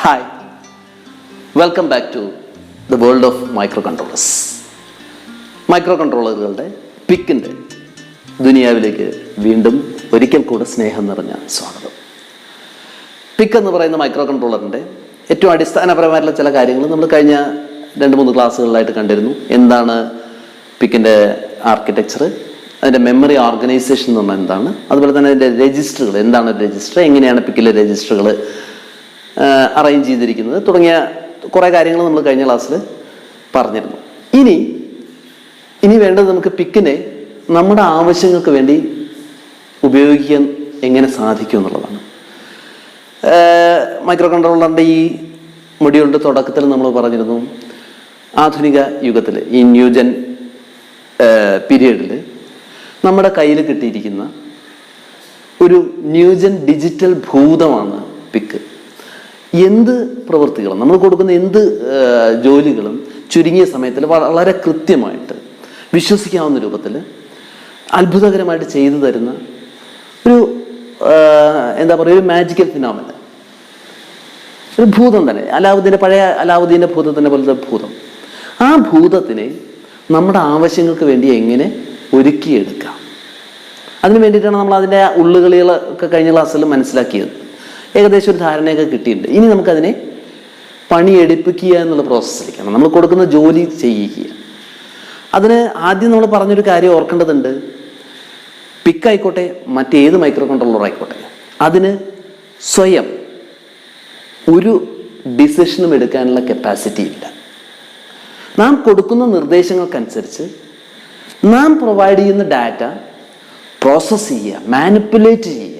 Hi, welcome back to the world of microcontrollers. മൈക്രോകൺട്രോളറുകളുടെ പിക്കിൻ്റെ ദുനിയാവിലേക്ക് വീണ്ടും ഒരിക്കൽ കൂടെ സ്നേഹം നിറഞ്ഞ സ്വാഗതം. പിക്ക് എന്ന് പറയുന്ന മൈക്രോകൺട്രോളറിൻ്റെ ഏറ്റവും അടിസ്ഥാനപരമായിട്ടുള്ള ചില കാര്യങ്ങൾ നമ്മൾ കഴിഞ്ഞ 2-3 ക്ലാസ്സുകളിലായിട്ട് കണ്ടിരുന്നു. എന്താണ് പിക്കിൻ്റെ ആർക്കിടെക്ചർ, അതിൻ്റെ മെമ്മറി ഓർഗനൈസേഷൻ എന്ന് പറഞ്ഞാൽ എന്താണ്, അതുപോലെ തന്നെ അതിൻ്റെ രജിസ്റ്ററുകൾ, എന്താണ് രജിസ്റ്റർ, എങ്ങനെയാണ് പിക്കിലെ രജിസ്റ്ററുകൾ അറേഞ്ച് ചെയ്തിരിക്കുന്നത് തുടങ്ങിയ കുറേ കാര്യങ്ങൾ നമ്മൾ കഴിഞ്ഞ ക്ലാസ്സിൽ പറഞ്ഞിരുന്നു. ഇനി വേണ്ടത് നമുക്ക് പിക്കിനെ നമ്മുടെ ആവശ്യങ്ങൾക്ക് വേണ്ടി ഉപയോഗിക്കാൻ എങ്ങനെ സാധിക്കും എന്നുള്ളതാണ്. മൈക്രോകൺട്രോളറിൻ്റെ ഈ മൊഡ്യൂളിൻ്റെ തുടക്കത്തിൽ നമ്മൾ പറഞ്ഞിരുന്നു, ആധുനിക യുഗത്തിൽ ഈ ന്യൂജൻ പീരിയഡിൽ നമ്മുടെ കയ്യിൽ കിട്ടിയിരിക്കുന്ന ഒരു ന്യൂജൻ ഡിജിറ്റൽ ഭൂതമാണ് പിക്ക്. എന്ത് പ്രവൃത്തികളും നമ്മൾ കൊടുക്കുന്ന എന്ത് ജോലികളും ചുരുങ്ങിയ സമയത്തിൽ വളരെ കൃത്യമായിട്ട് വിശ്വസിക്കാവുന്ന രൂപത്തിൽ അത്ഭുതകരമായിട്ട് ചെയ്തു തരുന്ന ഒരു എന്താ പറയുക, ഒരു മാജിക്കൽ ഫിനോമിനൻ, ഒരു ഭൂതം തന്നെ. പഴയ അലാവുദ്ദീൻ്റെ ഭൂതത്തിൻ്റെ പോലത്തെ ഭൂതം. ആ ഭൂതത്തിനെ നമ്മുടെ ആവശ്യങ്ങൾക്ക് വേണ്ടി എങ്ങനെ ഒരുക്കിയെടുക്കാം, അതിന് വേണ്ടിയിട്ടാണ് നമ്മൾ അതിൻ്റെ ഉള്ളുകളികളൊക്കെ കഴിഞ്ഞ ക്ലാസ്സിൽ മനസ്സിലാക്കിയത്. ഏകദേശം ഒരു ധാരണയൊക്കെ കിട്ടിയിട്ടുണ്ട്. ഇനി നമുക്കതിനെ പണിയെടുപ്പിക്കുക എന്നുള്ള പ്രോസസ്സിലേക്കാണ്, നമ്മൾ കൊടുക്കുന്ന ജോലി ചെയ്യിക്കുക. അതിന് ആദ്യം നമ്മൾ പറഞ്ഞൊരു കാര്യം ഓർക്കേണ്ടതുണ്ട്. പിക്കായിക്കോട്ടെ, മറ്റേത് മൈക്രോ കൺട്രോളർ ആയിക്കോട്ടെ, അതിന് സ്വയം ഒരു ഡിസിഷനും എടുക്കാനുള്ള കപ്പാസിറ്റി ഇല്ല. നാം കൊടുക്കുന്ന നിർദ്ദേശങ്ങൾക്കനുസരിച്ച് നാം പ്രൊവൈഡ് ചെയ്യുന്ന ഡാറ്റ പ്രോസസ്സ് ചെയ്യുക, മാനിപ്പുലേറ്റ് ചെയ്യുക.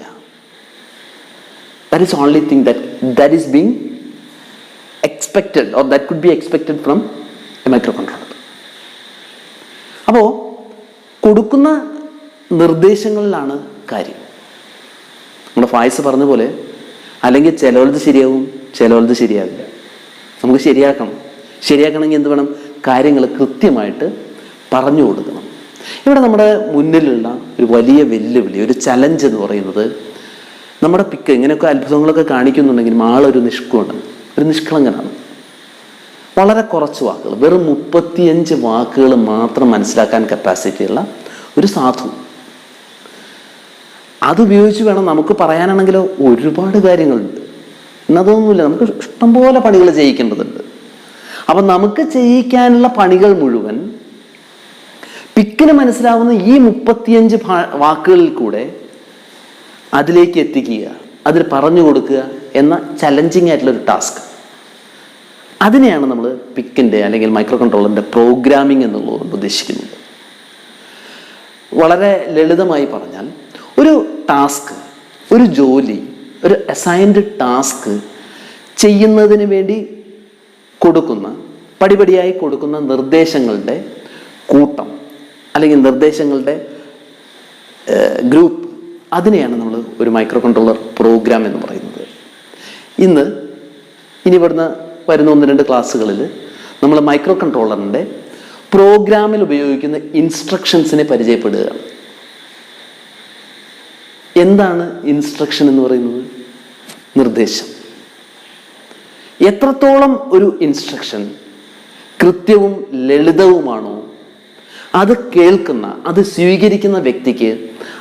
That is only thing that is being expected, or that could be expected from a microcontroller. അപ്പോൾ കൊടുക്കുന്ന നിർദ്ദേശങ്ങളിലാണ് കാര്യം. നമ്മുടെ ഫായിസ് പറഞ്ഞ പോലെ, അല്ലെങ്കിൽ ചിലവരത് ശരിയാവും, ചിലവരത് ശരിയാവില്ല. നമുക്ക് ശരിയാക്കണമെങ്കിൽ എന്ത് വേണം? കാര്യങ്ങൾ കൃത്യമായിട്ട് പറഞ്ഞു കൊടുക്കണം. ഇവിടെ നമ്മുടെ മുന്നിലുള്ള ഒരു വലിയ വെല്ലുവിളി, ഒരു ചലഞ്ച് എന്ന് പറയുന്നത്, നമ്മുടെ പിക്ക് ഇങ്ങനെയൊക്കെ അത്ഭുതങ്ങളൊക്കെ കാണിക്കുന്നുണ്ടെങ്കിലും ആളൊരു നിഷ്കളങ്കനാണ്. വളരെ കുറച്ച് വാക്കുകൾ, വെറും 35 വാക്കുകൾ മാത്രം മനസ്സിലാക്കാൻ കപ്പാസിറ്റിയുള്ള ഒരു സാധു. അതുപയോഗിച്ച് വേണം നമുക്ക് പറയാനാണെങ്കിലോ ഒരുപാട് കാര്യങ്ങളുണ്ട്. എന്നതൊന്നുമില്ല, നമുക്ക് ഇഷ്ടംപോലെ പണികൾ ചെയ്യിക്കേണ്ടതുണ്ട്. അപ്പം നമുക്ക് ചെയ്യിക്കാനുള്ള പണികൾ മുഴുവൻ പിക്കിന് മനസ്സിലാവുന്ന ഈ 35 വാക്കുകളിൽ കൂടെ അതിലേക്ക് എത്തിക്കുക, അതിൽ പറഞ്ഞു കൊടുക്കുക എന്ന ചലഞ്ചിങ് ആയിട്ടുള്ളൊരു ടാസ്ക്. അതിനെയാണ് നമ്മൾ പിക്കിൻ്റെ അല്ലെങ്കിൽ മൈക്രോ കൺട്രോളറിൻ്റെ പ്രോഗ്രാമിംഗ് എന്നുള്ളതുകൊണ്ട് ഉദ്ദേശിക്കുന്നത്. വളരെ ലളിതമായി പറഞ്ഞാൽ, ഒരു ടാസ്ക്, ഒരു ജോലി, ഒരു അസൈൻഡ് ടാസ്ക് ചെയ്യുന്നതിന് വേണ്ടി പടിപടിയായി കൊടുക്കുന്ന നിർദ്ദേശങ്ങളുടെ കൂട്ടം അല്ലെങ്കിൽ നിർദ്ദേശങ്ങളുടെ ഗ്രൂപ്പ്, അതിനെയാണ് നമ്മൾ ഒരു മൈക്രോ കൺട്രോളർ പ്രോഗ്രാം എന്ന് പറയുന്നത്. ഇനി ഇവിടുന്ന് വരുന്ന 1-2 ക്ലാസ്സുകളിൽ നമ്മൾ മൈക്രോ കൺട്രോളറിൻ്റെ പ്രോഗ്രാമിൽ ഉപയോഗിക്കുന്ന ഇൻസ്ട്രക്ഷൻസിനെ പരിചയപ്പെടുകയാണ്. എന്താണ് ഇൻസ്ട്രക്ഷൻ എന്ന് പറയുന്നത്? നിർദ്ദേശം. എത്രത്തോളം ഒരു ഇൻസ്ട്രക്ഷൻ കൃത്യവും ലളിതവുമാണോ, അത് കേൾക്കുന്ന, അത് സ്വീകരിക്കുന്ന വ്യക്തിക്ക്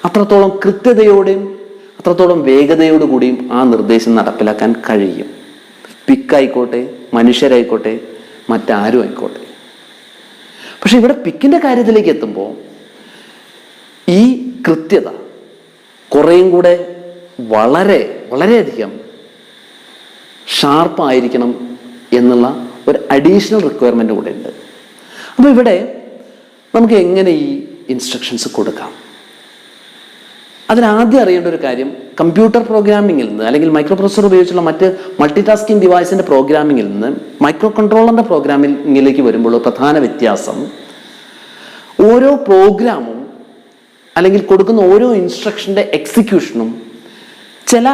അത്രത്തോളം കൃത്യതയോടെയും അത്രത്തോളം വേഗതയോടുകൂടിയും ആ നിർദ്ദേശം നടപ്പിലാക്കാൻ കഴിയും. പിക്കായിക്കോട്ടെ, മനുഷ്യരായിക്കോട്ടെ, മറ്റാരും ആയിക്കോട്ടെ. പക്ഷെ ഇവിടെ പിക്കിൻ്റെ കാര്യത്തിലേക്ക് എത്തുമ്പോൾ ഈ കൃത്യത കുറേയും കൂടെ വളരെയധികം ഷാർപ്പായിരിക്കണം എന്നുള്ള ഒരു അഡീഷണൽ റിക്വയർമെൻ്റ് കൂടെ ഉണ്ട്. അപ്പോൾ ഇവിടെ നമുക്ക് എങ്ങനെ ഈ ഇൻസ്ട്രക്ഷൻസ് കൊടുക്കാം? അതിനാദ്യം അറിയേണ്ട ഒരു കാര്യം, കമ്പ്യൂട്ടർ പ്രോഗ്രാമിങ്ങിൽ നിന്ന് അല്ലെങ്കിൽ മൈക്രോ പ്രോസസർ ഉപയോഗിച്ചുള്ള മറ്റ് മൾട്ടി ടാസ്കിങ് ഡിവൈസിൻ്റെ പ്രോഗ്രാമിങ്ങിൽ നിന്ന് മൈക്രോ കൺട്രോളറിൻ്റെ പ്രോഗ്രാമിങ്ങിലേക്ക് വരുമ്പോൾ പ്രധാന വ്യത്യാസം, ഓരോ പ്രോഗ്രാമും അല്ലെങ്കിൽ കൊടുക്കുന്ന ഓരോ ഇൻസ്ട്രക്ഷൻ്റെ എക്സിക്യൂഷനും ചില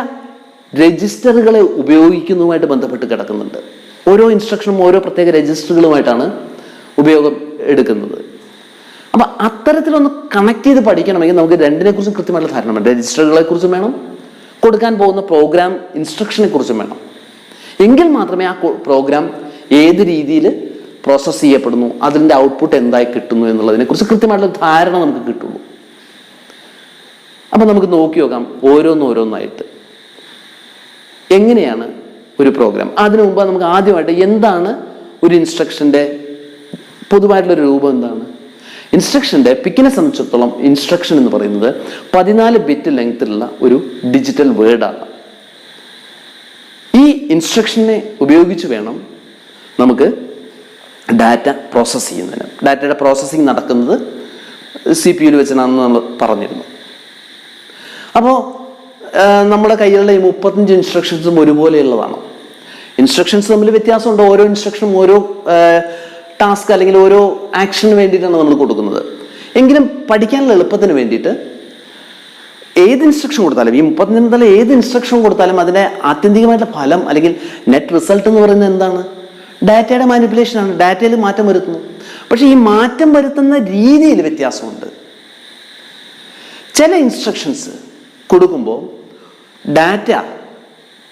രജിസ്റ്ററുകളെ ഉപയോഗിക്കുന്നതുമായിട്ട് ബന്ധപ്പെട്ട് കിടക്കുന്നുണ്ട്. ഓരോ ഇൻസ്ട്രക്ഷനും ഓരോ പ്രത്യേക രജിസ്റ്ററുകളുമായിട്ടാണ് ഉപയോഗം എടുക്കുന്നത്. അപ്പം അത്തരത്തിലൊന്ന് കണക്ട് ചെയ്ത് പഠിക്കണമെങ്കിൽ നമുക്ക് രണ്ടിനെ കുറിച്ചും കൃത്യമായിട്ടുള്ള ധാരണ വേണം. രജിസ്റ്ററുകളെ കുറിച്ചും വേണം, കൊടുക്കാൻ പോകുന്ന പ്രോഗ്രാം ഇൻസ്ട്രക്ഷനെ കുറിച്ചും വേണം. എങ്കിൽ മാത്രമേ ആ പ്രോഗ്രാം ഏത് രീതിയിൽ പ്രോസസ്സ് ചെയ്യപ്പെടുന്നു, അതിൻ്റെ ഔട്ട്പുട്ട് എന്തായി കിട്ടുന്നു എന്നുള്ളതിനെക്കുറിച്ച് കൃത്യമായിട്ടുള്ള ധാരണ നമുക്ക് കിട്ടുള്ളൂ. അപ്പം നമുക്ക് നോക്കി നോക്കാം ഓരോന്നായിട്ട് എങ്ങനെയാണ് ഒരു പ്രോഗ്രാം. അതിനു മുമ്പ് നമുക്ക് ആദ്യമായിട്ട് എന്താണ് ഒരു ഇൻസ്ട്രക്ഷൻ്റെ പൊതുവായിട്ടുള്ളൊരു രൂപം എന്താണ്? ഇൻസ്ട്രക്ഷൻ്റെ പിക്കിനെ സംബന്ധിച്ചിടത്തോളം ഇൻസ്ട്രക്ഷൻ എന്ന് പറയുന്നത് 14 ബിറ്റ് ലെങ്ത്തിലുള്ള ഒരു ഡിജിറ്റൽ വേർഡാണ്. ഈ ഇൻസ്ട്രക്ഷനെ ഉപയോഗിച്ച് വേണം നമുക്ക് ഡാറ്റ പ്രോസസ്സ് ചെയ്യുന്നതിന്. ഡാറ്റയുടെ പ്രോസസ്സിങ് നടക്കുന്നത് CPU വെച്ചാണെന്ന് നമ്മൾ പറഞ്ഞിരുന്നു. അപ്പോൾ നമ്മുടെ കയ്യിലുള്ള ഈ 35 ഇൻസ്ട്രക്ഷൻസും ഒരുപോലെയുള്ളതാണ്. ഇൻസ്ട്രക്ഷൻസ് തമ്മിൽ വ്യത്യാസമുണ്ട്. ഓരോ ഇൻസ്ട്രക്ഷനും ഓരോ ടാസ്ക് അല്ലെങ്കിൽ ഓരോ ആക്ഷന് വേണ്ടിയിട്ടാണ് നമ്മൾ കൊടുക്കുന്നത്. എങ്കിലും പഠിക്കാനുള്ള എളുപ്പത്തിന് വേണ്ടിയിട്ട് ഏത് ഇൻസ്ട്രക്ഷൻ കൊടുത്താലും, ഈ 35 ഏത് ഇൻസ്ട്രക്ഷൻ കൊടുത്താലും അതിൻ്റെ ആത്യന്തികമായിട്ടുള്ള ഫലം അല്ലെങ്കിൽ നെറ്റ് റിസൾട്ട് എന്ന് പറയുന്നത് എന്താണ്? ഡാറ്റയുടെ മാനിപ്പുലേഷനാണ്. ഡാറ്റയിൽ മാറ്റം വരുത്തുന്നു. പക്ഷേ ഈ മാറ്റം വരുത്തുന്ന രീതിയിൽ വ്യത്യാസമുണ്ട്. ചില ഇൻസ്ട്രക്ഷൻസ് കൊടുക്കുമ്പോൾ ഡാറ്റ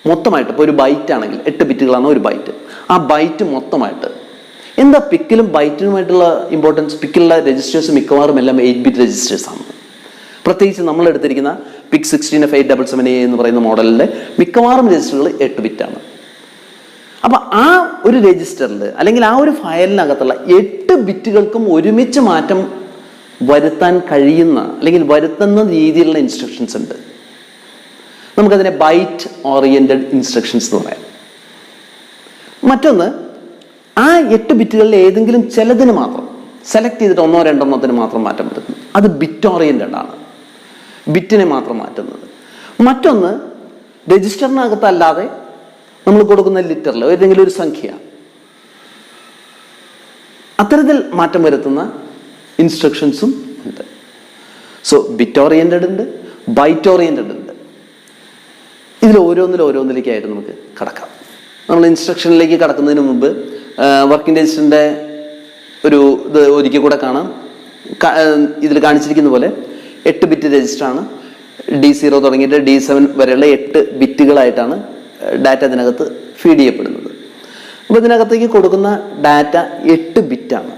മൊത്തമായിട്ട്, ഇപ്പോൾ ഒരു ബൈറ്റ് ആണെങ്കിൽ 8 ബിറ്റുകളാണ് ഒരു ബൈറ്റ്, ആ ബൈറ്റ് മൊത്തമായിട്ട് എന്താ പിക്കിലും ബൈറ്റിനുമായിട്ടുള്ള ഇമ്പോർട്ടൻസ്? പിക്കിലുള്ള രജിസ്റ്റേഴ്സ് മിക്കവാറും എല്ലാം 8 ബിറ്റ് രജിസ്റ്റേഴ്സ് ആണ്. പ്രത്യേകിച്ച് നമ്മൾ എടുത്തിരിക്കുന്ന PIC 16F877A എന്ന് പറയുന്ന മോഡലിലെ മിക്കവാറും രജിസ്റ്ററുകൾ 8 ബിറ്റാണ്. അപ്പം ആ ഒരു രജിസ്റ്ററിൽ അല്ലെങ്കിൽ ആ ഒരു ഫയലിനകത്തുള്ള 8 ബിറ്റുകൾക്കും ഒരുമിച്ച് മാറ്റം വരുത്താൻ കഴിയുന്ന അല്ലെങ്കിൽ വരുത്തുന്ന രീതിയിലുള്ള ഇൻസ്ട്രക്ഷൻസ് ഉണ്ട്. നമുക്കതിനെ ബൈറ്റ് ഓറിയന്റഡ് ഇൻസ്ട്രക്ഷൻസ് എന്ന് പറയാം. മറ്റൊന്ന്, ആ 8 ബിറ്റുകളിൽ ഏതെങ്കിലും ചിലതിന് മാത്രം സെലക്ട് ചെയ്തിട്ട് 1 2 എണ്ണത്തിന് മാത്രം മാറ്റം വരുത്തുന്നു. അത് ബിറ്റ് ഓറിയന്റഡ് ആണ്, ബിറ്റിനെ മാത്രം മാറ്റുന്നത്. മറ്റൊന്ന്, രജിസ്റ്ററിനകത്തല്ലാതെ നമ്മൾ കൊടുക്കുന്ന ലിറ്ററിൽ ഏതെങ്കിലും ഒരു സംഖ്യ, അത്തരത്തിൽ മാറ്റം വരുത്തുന്ന ഇൻസ്ട്രക്ഷൻസും ഉണ്ട്. സോ ബിറ്റ് ഓറിയന്റഡ് ഉണ്ട്, ബൈറ്റ് ഓറിയന്റഡ് ഉണ്ട്. ഇതിൽ ഓരോന്നിലേക്കായിട്ട് നമുക്ക് കടക്കാം. നമ്മൾ ഇൻസ്ട്രക്ഷനിലേക്ക് കടക്കുന്നതിന് മുമ്പ് വർക്കിംഗ് രജിസ്റ്ററിൻ്റെ ഒരു ഇത് ഒരിക്കൽ കൂടെ കാണാം. ഇതിൽ കാണിച്ചിരിക്കുന്ന പോലെ 8 ബിറ്റ് രജിസ്റ്ററാണ്. D0 തുടങ്ങിയിട്ട് D7 വരെയുള്ള 8 ബിറ്റുകളായിട്ടാണ് ഡാറ്റ ഇതിനകത്ത് ഫീഡ് ചെയ്യപ്പെടുന്നത്. അപ്പോൾ ഇതിനകത്തേക്ക് കൊടുക്കുന്ന ഡാറ്റ 8 ബിറ്റാണ്.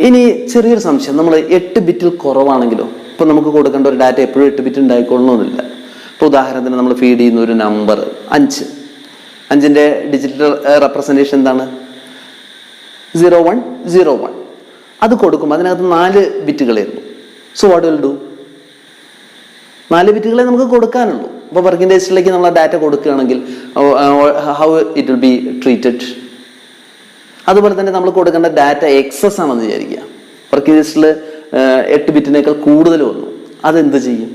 ഇനി ചെറിയൊരു സംശയം, നമ്മൾ 8 ബിറ്റിൽ കുറവാണെങ്കിലോ? ഇപ്പോൾ നമുക്ക് കൊടുക്കേണ്ട ഒരു ഡാറ്റ എപ്പോഴും 8 ബിറ്റ് ഉണ്ടായിക്കൊള്ളണമെന്നില്ല. ഇപ്പോൾ ഉദാഹരണത്തിന് നമ്മൾ ഫീഡ് ചെയ്യുന്ന ഒരു നമ്പർ 5, 5ൻ്റെ ഡിജിറ്റൽ റെപ്രസെൻറ്റേഷൻ എന്താണ്? 0101. അത് കൊടുക്കുമ്പോൾ അതിനകത്ത് 4 ബിറ്റുകളായിരുന്നു. So what will do? 4 ബിറ്റുകളെ നമുക്ക് കൊടുക്കാനുള്ളൂ. അപ്പോൾ വർക്കിംഗ് രജിസ്റ്ററിലേക്ക് നമ്മൾ ആ ഡാറ്റ കൊടുക്കുകയാണെങ്കിൽ how it will be treated? അതുപോലെ തന്നെ നമ്മൾ കൊടുക്കേണ്ട ഡാറ്റ എക്സസ് ആണെന്ന് വിചാരിക്കുക. വർക്കിംഗ് രജിസ്റ്ററിൽ 8 ബിറ്റിനേക്കാൾ കൂടുതൽ വന്നു, അതെന്ത് ചെയ്യും?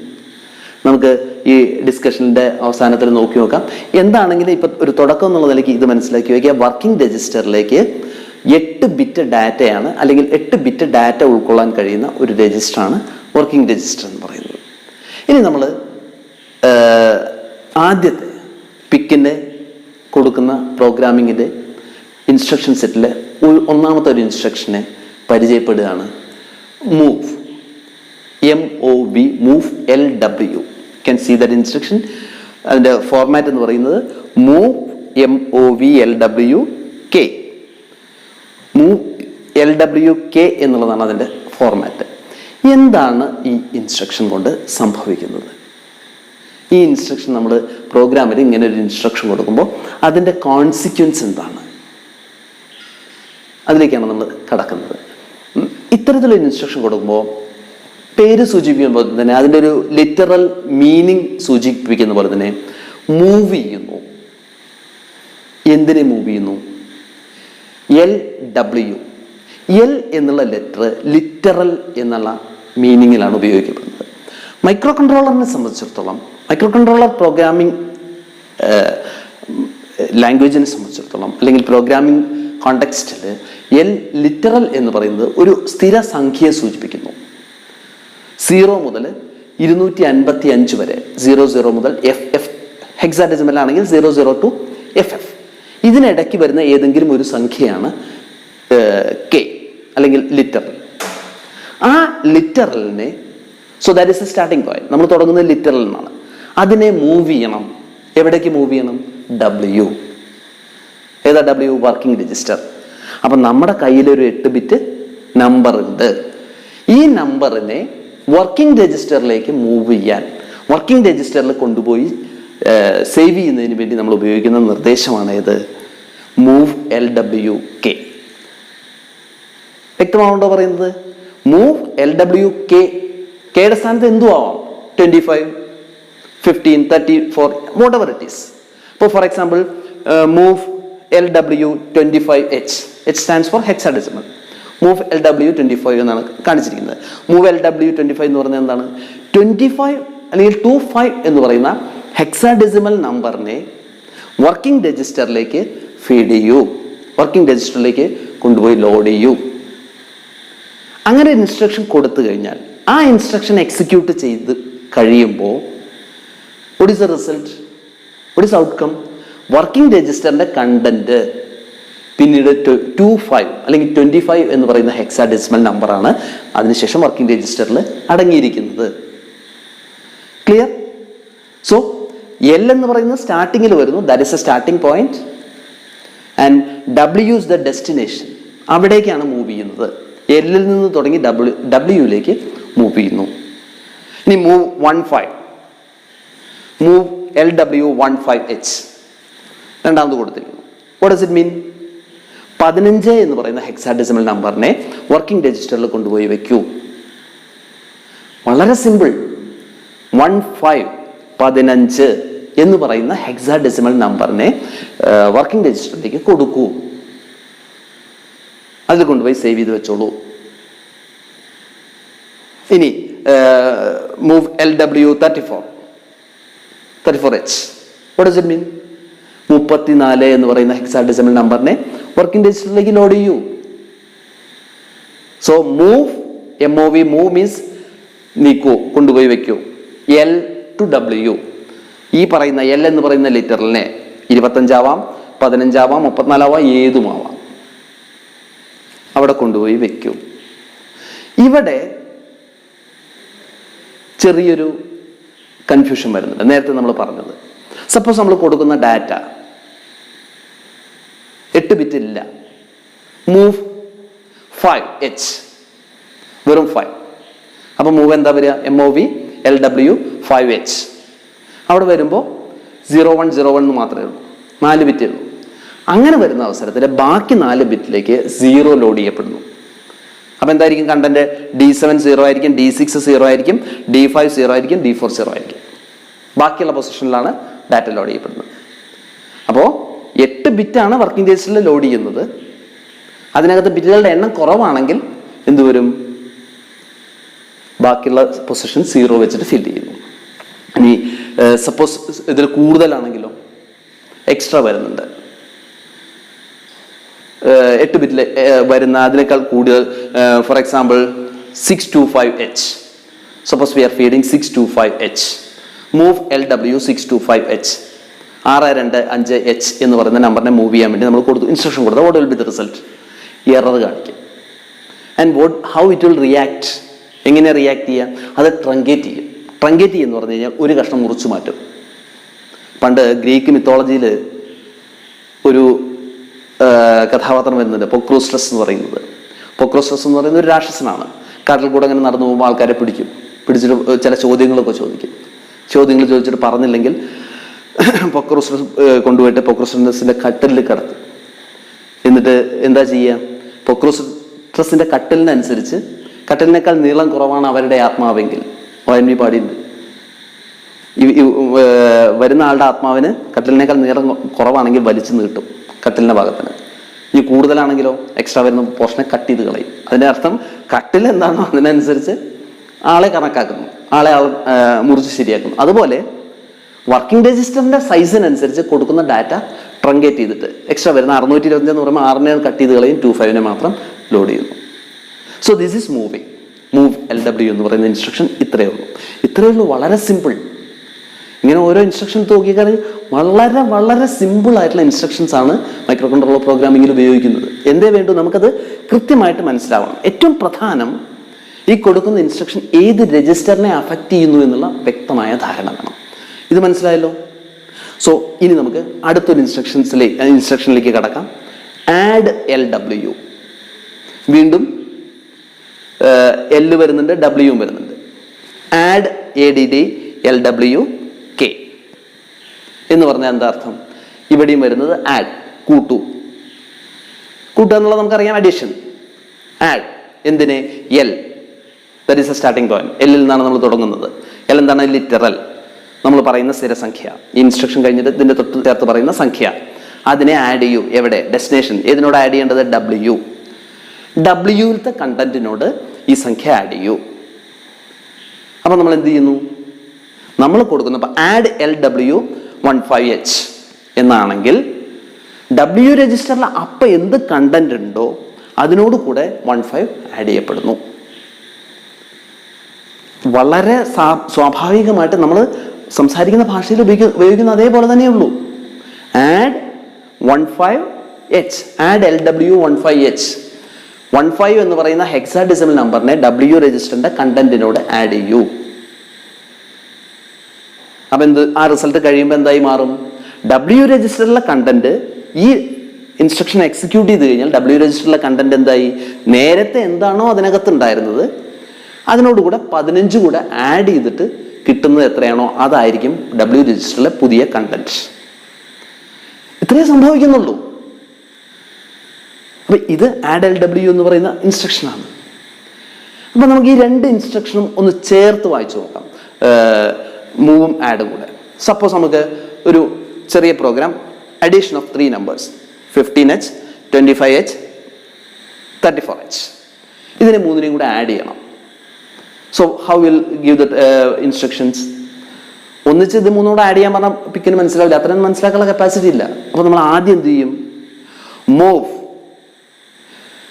നമുക്ക് ഈ ഡിസ്കഷനിൻ്റെ അവസാനത്തിൽ നോക്കി നോക്കാം. എന്താണെങ്കിലും ഇപ്പം ഒരു തുടക്കം എന്നുള്ള നിലയ്ക്ക് ഇത് മനസ്സിലാക്കി വയ്ക്കുക. വർക്കിംഗ് രജിസ്റ്ററിലേക്ക് 8 ബിറ്റ് ഡാറ്റയാണ് അല്ലെങ്കിൽ 8 ബിറ്റ് ഡാറ്റ ഉൾക്കൊള്ളാൻ കഴിയുന്ന ഒരു രജിസ്റ്ററാണ് വർക്കിംഗ് രജിസ്റ്റർ എന്ന് പറയുന്നത്. ഇനി നമ്മൾ ആദ്യത്തെ പിക്കിൻ്റെ കൊടുക്കുന്ന പ്രോഗ്രാമിങ്ങിൻ്റെ ഇൻസ്ട്രക്ഷൻ സെറ്റിലെ ഒന്നാമത്തെ ഒരു ഇൻസ്ട്രക്ഷനെ പരിചയപ്പെടുകയാണ്. Move, MOV, move LW. Can see that instruction. അതിൻ്റെ ഫോർമാറ്റ് എന്ന് പറയുന്നത് move MOV LWK. Move LWK എന്നുള്ളതാണ് അതിൻ്റെ ഫോർമാറ്റ്. എന്താണ് ഈ ഇൻസ്ട്രക്ഷൻ കൊണ്ട് സംഭവിക്കുന്നത്? ഈ ഇൻസ്ട്രക്ഷൻ നമ്മൾ പ്രോഗ്രാമിൽ ഇങ്ങനെ ഒരു ഇൻസ്ട്രക്ഷൻ കൊടുക്കുമ്പോൾ അതിൻ്റെ കോൺസിക്വൻസ് എന്താണ്? അതിലേക്കാണ് നമ്മൾ കടക്കുന്നത്. ഇത്തരത്തിലൊരു ഇൻസ്ട്രക്ഷൻ കൊടുക്കുമ്പോൾ പേര് സൂചിപ്പിക്കുമ്പോൾ തന്നെ അതിൻ്റെ ഒരു ലിറ്ററൽ മീനിങ് സൂചിപ്പിക്കുന്ന പോലെ തന്നെ മൂവ് ചെയ്യുന്നു. എന്തിനെ മൂവ് ചെയ്യുന്നു? LW. L എന്നുള്ള ലെറ്റർ ലിറ്ററൽ എന്നുള്ള മീനിങ്ങിലാണ് ഉപയോഗിക്കപ്പെടുന്നത്. മൈക്രോ കൺട്രോളറിനെ സംബന്ധിച്ചിടത്തോളം, മൈക്രോ കൺട്രോളർ പ്രോഗ്രാമിംഗ് ലാംഗ്വേജിനെ സംബന്ധിച്ചിടത്തോളം അല്ലെങ്കിൽ പ്രോഗ്രാമിംഗ് കോണ്ടെക്സ്റ്റിൽ L ലിറ്ററൽ എന്ന് പറയുന്നത് ഒരു സ്ഥിര സംഖ്യയെ സൂചിപ്പിക്കുന്നു. 0 മുതൽ 255 വരെ, 00 മുതൽ FF, ഹെക്സാഡെസിമൽ ആണെങ്കിൽ 00 to FF, ഇതിനിടയ്ക്ക് വരുന്ന ഏതെങ്കിലും ഒരു സംഖ്യയാണ് K അല്ലെങ്കിൽ ലിറ്ററൽ. ആ ലിറ്ററലിനെ, so that is a starting point. നമ്മൾ തുടങ്ങുന്നത് ലിറ്ററൽ എന്നാണ്. അതിനെ മൂവ് ചെയ്യണം. എവിടേക്ക് മൂവ് ചെയ്യണം? W. ഏതാ W? Working register. അപ്പം നമ്മുടെ കയ്യിലൊരു 8 ബിറ്റ് നമ്പർ ഉണ്ട്. ഈ നമ്പറിനെ വർക്കിംഗ് രജിസ്റ്ററിലേക്ക് മൂവ് ചെയ്യാൻ, വർക്കിംഗ് രജിസ്റ്ററിൽ കൊണ്ടുപോയി സേവ് ചെയ്യുന്നതിന് വേണ്ടി നമ്മൾ ഉപയോഗിക്കുന്ന നിർദ്ദേശമാണ് ഇത് മൂവ് LWK. വ്യക്തമാവുണ്ടോ പറയുന്നത്? Move LWK. കെയുടെ സ്ഥാനത്ത് എന്തും ആവാം. 25, 15, 34, whatever it is. ഇപ്പോൾ for example move LW25H. H stands for hexadecimal. Move LW25 എന്നാണ് കാണിച്ചിരിക്കുന്നത്. മൂവ് LW25 എന്ന് പറഞ്ഞാൽ എന്താണ്? 25 അല്ലെങ്കിൽ 25 എന്ന് പറയുന്ന ഹെക്സാഡെസിമൽ നമ്പറിനെ വർക്കിംഗ് രജിസ്റ്ററിലേക്ക് ഫീഡ് ചെയ്യൂ, വർക്കിംഗ് രജിസ്റ്ററിലേക്ക് കൊണ്ടുപോയി ലോഡ് ചെയ്യൂ. അങ്ങനെ ഇൻസ്ട്രക്ഷൻ കൊടുത്തു കഴിഞ്ഞാൽ ആ ഇൻസ്ട്രക്ഷൻ എക്സിക്യൂട്ട് ചെയ്ത് കഴിയുമ്പോൾ what is the result? What is the outcome? Working രജിസ്റ്ററിന്റെ കണ്ടന്റ് പിന്നീട് 25 അല്ലെങ്കിൽ 25 എന്ന് പറയുന്ന ഹെക്സാഡെസിമൽ നമ്പറാണ് അതിനുശേഷം വർക്കിംഗ് രജിസ്റ്ററിൽ അടങ്ങിയിരിക്കുന്നത്. ക്ലിയർ? സോ L എന്ന് പറയുന്നത് സ്റ്റാർട്ടിങ്ങിൽ വരുന്നു, that is a starting point, and W is the destination. അവിടേക്കാണ് മൂവ് ചെയ്യുന്നത്. Lൽ നിന്ന് തുടങ്ങി Wയിലേക്ക് മൂവ് ചെയ്യുന്നു. ഇനി മൂവ് 15, മൂവ് LW15H രണ്ടാമത് കൊടുത്തിരിക്കുന്നു. വാട്ട് ഡസ് ഇറ്റ് മീൻ? 15 എന്ന് പറയുന്ന ഹെക്സാഡെസിമൽ നമ്പറിനെ വർക്കിംഗ് രജിസ്റ്ററിൽ കൊണ്ടുപോയി വെക്കൂ. വളരെ സിമ്പിൾ. 15 എന്ന് പറയുന്ന ഹെക്സാഡെസിമൽ നമ്പറിനെ വർക്കിംഗ് രജിസ്റ്ററിലേക്ക് കൊടുക്കൂ. അതിൽ കൊണ്ടുപോയി സേവ് ചെയ്ത് വെച്ചോളൂ. ഇനി move LW34H. What does it mean? 34 എന്ന് പറയുന്ന ഹെക്സാഡെസിമൽ നമ്പറിനെ വർക്കിംഗ് രജിസ്റ്ററിലേക്ക് ലോഡ് ചെയ്യൂ. So move MOV, move means നീക്കൂ, കൊണ്ടുപോയി വെക്കൂ. L to W. ഈ പറയുന്ന L എന്ന് പറയുന്ന ലിറ്ററിനെ 25 ആവാം, 15 ആവാം, 34 ആവാം, ഏതുമാവാം, അവിടെ കൊണ്ടുപോയി വെക്കൂ. ഇവിടെ ചെറിയൊരു കൺഫ്യൂഷൻ വരുന്നുണ്ട്. നേരത്തെ നമ്മൾ പറഞ്ഞത്, സപ്പോസ് നമ്മൾ കൊടുക്കുന്ന ഡാറ്റ 8 ബിറ്റ് ഇല്ല, മൂവ് 5H, വെറും 5. അപ്പൊ മൂവ് എന്താ വരിക? MOV LW5H. അവിടെ വരുമ്പോൾ 0101 എന്ന് മാത്രമേ ഉള്ളൂ, 4 ബിറ്റേ ഉള്ളൂ. അങ്ങനെ വരുന്ന അവസരത്തിൽ ബാക്കി 4 ബിറ്റിലേക്ക് 0 ലോഡ് ചെയ്യപ്പെടുന്നു. അപ്പൊ എന്തായിരിക്കും കണ്ടന്റ്? D7 0 ആയിരിക്കും, D6 0 ആയിരിക്കും, D5 0 ആയിരിക്കും, D4 0 ആയിരിക്കും. ബാക്കിയുള്ള പൊസിഷനിലാണ് ഡാറ്റ ലോഡ് ചെയ്യപ്പെടുന്നത്. അപ്പോൾ 8 ബിറ്റാണ് വർക്കിംഗ് രജിസ്റ്ററിൽ ലോഡ് ചെയ്യുന്നത്. അതിനകത്ത് ബിറ്റുകളുടെ എണ്ണം കുറവാണെങ്കിൽ എന്തുവരും? ബാക്കിയുള്ള പൊസിഷൻ 0 വെച്ചിട്ട് ഫിൽ ചെയ്യുന്നു. ഇനി സപ്പോസ് ഇതിൽ കൂടുതലാണെങ്കിലോ എക്സ്ട്രാ വരുന്നുണ്ട്, 8 ബിറ്റിൽ വരുന്ന അതിനേക്കാൾ കൂടുതൽ, for example 625H. Suppose we are feeding 625H. Move LW625H. 625H എന്ന് പറയുന്ന നമ്പറിനെ മൂവ് ചെയ്യാൻ വേണ്ടി നമ്മൾ കൊടുത്തു, ഇൻസ്ട്രക്ഷൻ കൊടുത്താൽ what will be the result? Error കാണിക്കും. And how it will react? എങ്ങനെ റിയാക്ട് ചെയ്യാം? അത് ട്രങ്കേറ്റ് ചെയ്യും. ട്രങ്കേറ്റ് ചെയ്യുമെന്ന് പറഞ്ഞു കഴിഞ്ഞാൽ ഒരു കഷ്ണം മുറിച്ചു മാറ്റും. പണ്ട് ഗ്രീക്ക് മിത്തോളജിയിൽ ഒരു കഥാപാത്രം വരുന്നുണ്ട്, പൊക്രോസ്റ്റസ് എന്ന് പറയുന്നത്. പൊക്രോസ്റ്റസ് എന്ന് പറയുന്നത് ഒരു രാക്ഷസനാണ്. കാട്ടിൽ കൂടെ അങ്ങനെ നടന്നു പോകുമ്പോൾ ആൾക്കാരെ പിടിച്ചിട്ട് ചില ചോദ്യങ്ങളൊക്കെ ചോദിക്കും. ചോദ്യങ്ങൾ ചോദിച്ചിട്ട് പറഞ്ഞില്ലെങ്കിൽ പൊക്രോസ്റ്റസ് കൊണ്ടുപോയിട്ട് പൊക്രോസ്റ്റസിന്റെ കട്ടിലിൽ കിടത്തും. എന്നിട്ട് എന്താ ചെയ്യുക? പൊക്രോസ്റ്റസിന്റെ കട്ടിലിനനുസരിച്ച്, കട്ടിലിനേക്കാൾ നീളം കുറവാണ് അവരുടെ ആത്മാവെങ്കിൽ, ONV പാടിയുണ്ട്, വരുന്ന ആളുടെ ആത്മാവിന് കട്ടിലിനേക്കാൾ നീളം കുറവാണെങ്കിൽ വലിച്ചു നീട്ടും കട്ടിലിന്റെ ഭാഗത്തിന്. ഇനി കൂടുതലാണെങ്കിലോ എക്സ്ട്രാ വരുന്ന പോർഷനെ കട്ട് ചെയ്ത് കളയും. അതിന്റെ അർത്ഥം കട്ടിൽ എന്താണോ അതിനനുസരിച്ച് ആളെ കണക്കാക്കുന്നു, ആളെ മുറിച്ച് ശരിയാക്കുന്നു. അതുപോലെ വർക്കിംഗ് രജിസ്റ്ററിന്റെ സൈസിനനുസരിച്ച് കൊടുക്കുന്ന ഡാറ്റ ട്രങ്കേറ്റ് ചെയ്തിട്ട് എക്സ്ട്രാ വരുന്ന 625 എന്ന് പറയുമ്പോൾ 6നെ കട്ട് ചെയ്ത് കളയും, 25നെ മാത്രം ലോഡ് ചെയ്യുന്നു. So this is moving. Move LW എന്ന് പറയുന്ന ഇൻസ്ട്രക്ഷൻ ഇത്രയേ ഉള്ളൂ. വളരെ സിമ്പിൾ. ഇങ്ങനെ ഓരോ ഇൻസ്ട്രക്ഷൻ നോക്കിക്കഴിഞ്ഞാൽ വളരെ വളരെ സിമ്പിൾ ആയിട്ടുള്ള ഇൻസ്ട്രക്ഷൻസ് ആണ് മൈക്രോ കൺട്രോളർ പ്രോഗ്രാമിങ്ങിൽ ഉപയോഗിക്കുന്നത്. എന്തേ വേണ്ടു? നമുക്കത് കൃത്യമായിട്ട് മനസ്സിലാവണം. ഏറ്റവും പ്രധാനം ഈ കൊടുക്കുന്ന ഇൻസ്ട്രക്ഷൻ ഏത് രജിസ്റ്ററിനെ അഫക്റ്റ് ചെയ്യുന്നു എന്നുള്ള വ്യക്തമായ ധാരണ വേണം. ഇത് മനസ്സിലായല്ലോ. സോ ഇനി നമുക്ക് അടുത്തൊരു ഇൻസ്ട്രക്ഷനിലേക്ക് കടക്കാം. Add LW. വീണ്ടും L വരുന്നുണ്ട്, W വരുന്നുണ്ട്. ആഡ് ADD LW K എന്ന് പറഞ്ഞാൽ എന്താ അർത്ഥം? ഇവിടെയും വരുന്നത് ആഡ്, കൂട്ടുക എന്നുള്ളത് നമുക്കറിയാം, അഡീഷൻ. ആഡ് എന്തിനെ? L, that is a starting point. L-ൽ നിന്നാണ് നമ്മൾ തുടങ്ങുന്നത്. L എന്താണ്? ലിറ്ററൽ, നമ്മൾ പറയുന്ന സ്ഥിരസംഖ്യ. ഈ ഇൻസ്ട്രക്ഷൻ കഴിഞ്ഞിട്ട് ഇതിന്റെ തൊട്ട് ചേർത്ത് പറയുന്ന സംഖ്യ, അതിനെ ആഡ് ചെയ്യൂ. എവിടെ? ഡെസ്റ്റിനേഷൻ. ഏതിനോട് ആഡ് ചെയ്യേണ്ടത്? W-ത്തെ കണ്ടന്റിനോട് ഈ സംഖ്യ ആഡ് ചെയ്യൂ. അപ്പൊ നമ്മൾ എന്ത് ചെയ്യുന്നു? നമ്മൾ കൊടുക്കുന്നു. അപ്പൊ ആഡ് LW15H എന്നാണെങ്കിൽ W രജിസ്റ്ററിൽ അപ്പൊ എന്ത് കണ്ടന്റ് ഉണ്ടോ അതിനോട് കൂടെ 15 ആഡ് ചെയ്യപ്പെടുന്നു. വളരെ സ്വാഭാവികമായിട്ട് നമ്മൾ സംസാരിക്കുന്ന ഭാഷയിൽ ഉപയോഗിക്കുന്ന അതേപോലെ തന്നെയുള്ളൂ. Add 15H, add LW15H. 15 എന്ന് പറയുന്ന ഹെക്സാഡെസിമൽ നമ്പറിനെ W രജിസ്റ്ററിന്റെ കണ്ടന്റിനോട് ആഡ് ചെയ്യൂ. അപ്പൊ ആ റിസൾട്ട് കഴിയുമ്പോൾ എന്തായി മാറും? W രജിസ്റ്ററിലെ കണ്ടന്റ്, ഈ ഇൻസ്ട്രക്ഷൻ എക്സിക്യൂട്ട് ചെയ്ത് കഴിഞ്ഞാൽ W രജിസ്റ്ററിലെ കണ്ടന്റ് എന്തായി? നേരത്തെ എന്താണോ അതിനകത്ത് ഉണ്ടായിരുന്നത് അതിനോടുകൂടെ 15 കൂടെ ആഡ് ചെയ്തിട്ട് കിട്ടുന്നത് എത്രയാണോ അതായിരിക്കും W രജിസ്റ്ററിലെ പുതിയ കണ്ടന്റ്. ഇത്രയേ സംഭവിക്കുന്നുള്ളൂ. അപ്പൊ ഇത് ആഡ് LW എന്ന് പറയുന്ന ഇൻസ്ട്രക്ഷനാണ്. അപ്പൊ നമുക്ക് ഈ രണ്ട് ഇൻസ്ട്രക്ഷനും ഒന്ന് ചേർത്ത് വായിച്ചു നോക്കാം, മൂവും ആഡും കൂടെ. സപ്പോസ് നമുക്ക് ഒരു ചെറിയ programme, addition of 3 numbers 15H, 25H, 34H, ഇതിനെ മൂന്നിനെയും കൂടെ ആഡ് ചെയ്യണം. So how will give the instructions? ഒന്നിച്ച് ഇത് മൂന്നോട് ആഡ് ചെയ്യാൻ പറഞ്ഞാൽ പിക്കിന് മനസ്സിലാവില്ല, അത്രയും മനസ്സിലാക്കാനുള്ള കപ്പാസിറ്റി ഇല്ല. അപ്പൊ നമ്മൾ ആദ്യം എന്ത് ചെയ്യും? മൂവ്.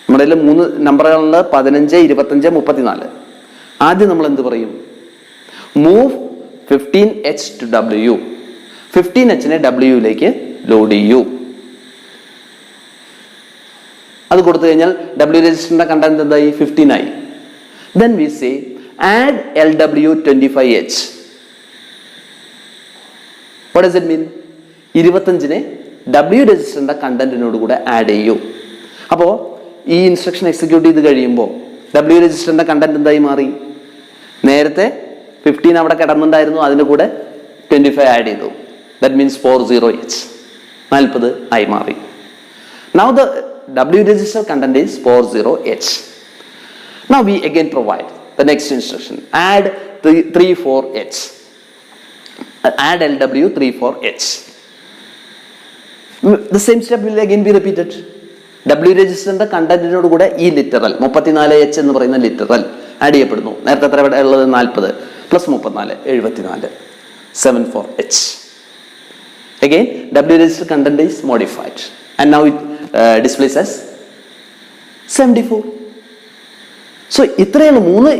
നമ്മുടെ 3 നമ്പറുകളുണ്ട്, 15, 25, 34. ആദ്യം നമ്മൾ എന്ത് പറയും? Move 15H to W. 15H-നെ W-ലേക്ക് ലോഡ് ചെയ്യൂ. അത് കൊടുത്തു കഴിഞ്ഞാൽ W രജിസ്റ്ററിന്റെ കണ്ടന്റ് എന്തായി? 15 ആയി. Then we say add LW25H. What does it mean? 25-നെ W രജിസ്റ്ററിന്റെ കണ്ടന്റിനോട് കൂടെ ആഡ് ചെയ്യൂ. അപ്പോൾ ഈ ഇൻസ്ട്രക്ഷൻ എക്സിക്യൂട്ട് ചെയ്ത് കഴിയുമ്പോൾ W രജിസ്റ്ററിന്റെ കണ്ടന്റ് എന്തായി മാറി? നേരത്തെ 15 അവിടെ കിടന്നുണ്ടായിരുന്നു, അതിന്റെ കൂടെ 25 ആഡ് ചെയ്തു. That means 40H, 40 ആയി മാറി. Now the W register content is 40H. Now we again provide the next instruction, add 34H. Add LW34H. The same step will again be repeated. W registerന്റെ കണ്ടന്റിനോട് കൂടെ ഈ ലിറ്ററൽ 34H എന്ന് പറയുന്ന literal add ചെയ്യപ്പെടുന്നു. നേരത്തെ എത്ര ഉള്ളത്? 40 plus 34, 74, 74H. Again, W register content is modified and now it displays as 74. So ഇത്രയുള്ള 3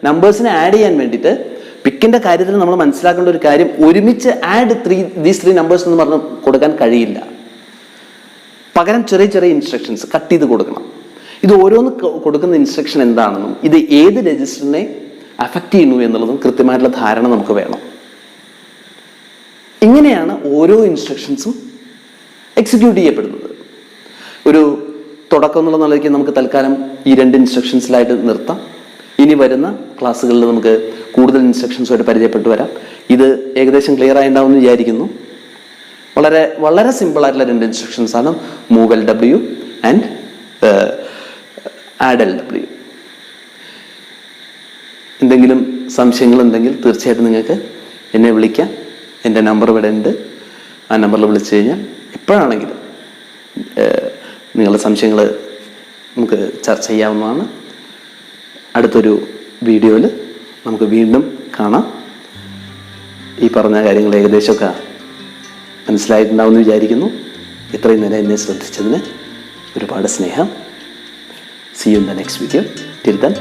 നമ്പേഴ്സിനെ add ചെയ്യാൻ വേണ്ടിയിട്ട് പിക്കിന്റെ കാര്യത്തിൽ നമ്മൾ മനസ്സിലാക്കേണ്ട ഒരു കാര്യം, ഒരുമിച്ച് ആഡ് ദീസ് 3 നമ്പേഴ്സ് എന്ന് പറഞ്ഞ് കൊടുക്കാൻ കഴിയില്ല. പകരം ചെറിയ ചെറിയ ഇൻസ്ട്രക്ഷൻസ് കട്ട് ചെയ്ത് കൊടുക്കണം. ഇത് ഓരോന്ന് കൊടുക്കുന്ന ഇൻസ്ട്രക്ഷൻ എന്താണെന്നും ഇത് ഏത് രജിസ്റ്ററിനെ അഫക്റ്റ് ചെയ്യുന്നു എന്നുള്ളതും കൃത്യമായിട്ടുള്ള ധാരണ നമുക്ക് വേണം. ഇങ്ങനെയാണ് ഓരോ ഇൻസ്ട്രക്ഷൻസും എക്സിക്യൂട്ട് ചെയ്യപ്പെടുന്നത്. ഒരു തുടക്കം എന്നുള്ള നിലയ്ക്ക് നമുക്ക് തൽക്കാലം ഈ 2 ഇൻസ്ട്രക്ഷൻസിലായിട്ട് നിർത്താം. ഇനി വരുന്ന ക്ലാസ്സുകളിൽ നമുക്ക് കൂടുതൽ ഇൻസ്ട്രക്ഷൻസുമായിട്ട് പരിചയപ്പെട്ടു വരാം. ഇത് ഏകദേശം ക്ലിയർ ആയിട്ടുണ്ടാവുമെന്ന് വിചാരിക്കുന്നു. വളരെ വളരെ സിമ്പിൾ ആയിട്ടുള്ള 2 ഇൻസ്ട്രക്ഷൻസ് ആണ്, move LW and add LW. എന്തെങ്കിലും സംശയങ്ങളുണ്ടെങ്കിൽ തീർച്ചയായിട്ടും നിങ്ങൾക്ക് എന്നെ വിളിക്കാം. എൻ്റെ നമ്പർ ഇവിടെ ഉണ്ട്. ആ നമ്പറിൽ വിളിച്ചു കഴിഞ്ഞാൽ എപ്പോഴാണെങ്കിലും നിങ്ങളുടെ സംശയങ്ങൾ നമുക്ക് ചർച്ച ചെയ്യാവുന്നതാണ്. അടുത്തൊരു വീഡിയോയിൽ നമുക്ക് വീണ്ടും കാണാം. ഈ പറഞ്ഞ കാര്യങ്ങൾ ഏകദേശമൊക്കെ മനസ്സിലായിട്ടുണ്ടാവുമെന്ന് വിചാരിക്കുന്നു. ഇത്രയും നേരം എന്നെ ശ്രദ്ധിച്ചതിന് ഒരുപാട് സ്നേഹം. See you in the next video. Till then,